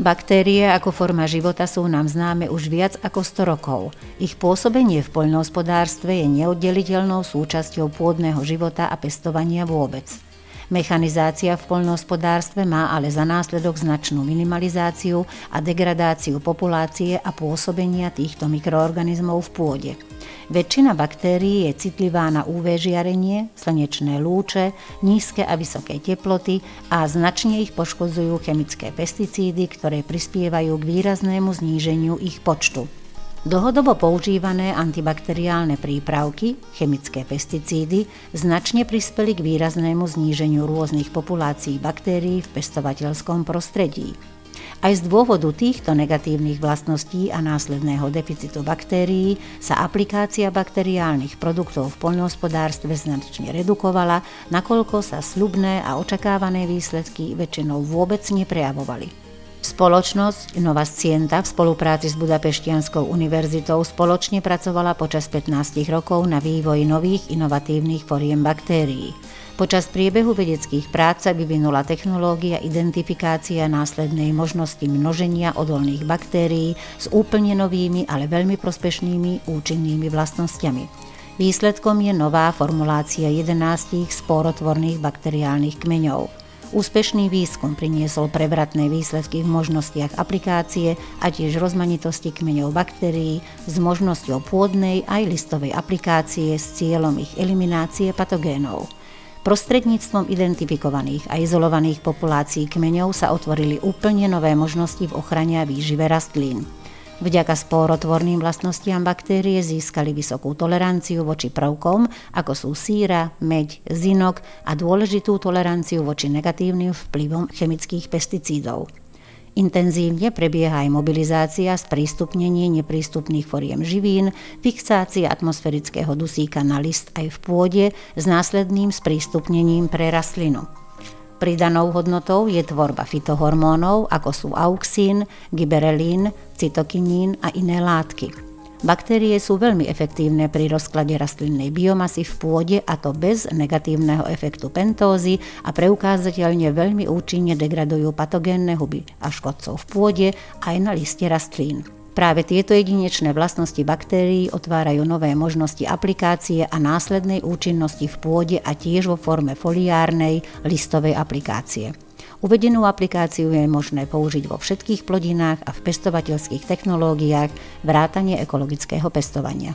Baktérie ako forma života sú nám známe už viac ako 100 rokov. Ich pôsobenie v poľnohospodárstve je neoddeliteľnou súčasťou pôdneho života a pestovania vôbec. Mechanizácia v poľnohospodárstve má ale za následok značnú minimalizáciu a degradáciu populácie a pôsobenia týchto mikroorganizmov v pôde. Väčšina baktérií je citlivá na UV žiarenie, slnečné lúče, nízke a vysoké teploty a značne ich poškodzujú chemické pesticídy, ktoré prispievajú k výraznému zníženiu ich počtu. Dlhodobo používané antibakteriálne prípravky, chemické pesticídy, značne prispeli k výraznému zníženiu rôznych populácií baktérií v pestovateľskom prostredí. Aj z dôvodu týchto negatívnych vlastností a následného deficitu baktérií sa aplikácia bakteriálnych produktov v poľnohospodárstve značne redukovala, nakoľko sa sľubné a očakávané výsledky väčšinou vôbec neprejavovali. Spoločnosť Novascienta v spolupráci s Budapešťanskou univerzitou spoločne pracovala počas 15 rokov na vývoji nových inovatívnych foriem baktérií. Počas priebehu vedeckých prác sa vyvinula technológia identifikácia následnej možnosti množenia odolných baktérií s úplne novými, ale veľmi prospešnými účinnými vlastnosťami. Výsledkom je nová formulácia 11 spórotvorných bakteriálnych kmeňov. Úspešný výskum priniesol prevratné výsledky v možnostiach aplikácie a tiež rozmanitosti kmeňov baktérií s možnosťou pôdnej aj listovej aplikácie s cieľom ich eliminácie patogénov. Prostredníctvom identifikovaných a izolovaných populácií kmeňov sa otvorili úplne nové možnosti v ochrane a výžive rastlín. Vďaka spórotvorným vlastnostiam baktérie získali vysokú toleranciu voči prvkom, ako sú síra, meď, zinok a dôležitú toleranciu voči negatívnym vplyvom chemických pesticídov. Intenzívne prebieha aj mobilizácia, sprístupnenie neprístupných foriem živín, fixácia atmosférického dusíka na list aj v pôde s následným sprístupnením pre rastlinu. Pridanou hodnotou je tvorba fytohormónov, ako sú auxín, giberelín, cytokinín a iné látky. Baktérie sú veľmi efektívne pri rozklade rastlinnej biomasy v pôde, a to bez negatívneho efektu pentózy, a preukázateľne veľmi účinne degradujú patogénne huby a škodcov v pôde aj na liste rastlín. Práve tieto jedinečné vlastnosti baktérií otvárajú nové možnosti aplikácie a následnej účinnosti v pôde a tiež vo forme foliárnej listovej aplikácie. Uvedenú aplikáciu je možné použiť vo všetkých plodinách a v pestovateľských technológiách vrátane ekologického pestovania.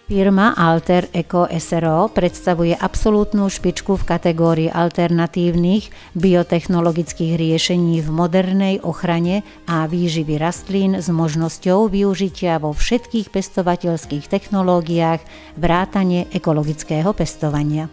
Firma Alter Eco SRO predstavuje absolútnu špičku v kategórii alternatívnych biotechnologických riešení v modernej ochrane a výživy rastlín s možnosťou využitia vo všetkých pestovateľských technológiách vrátane ekologického pestovania.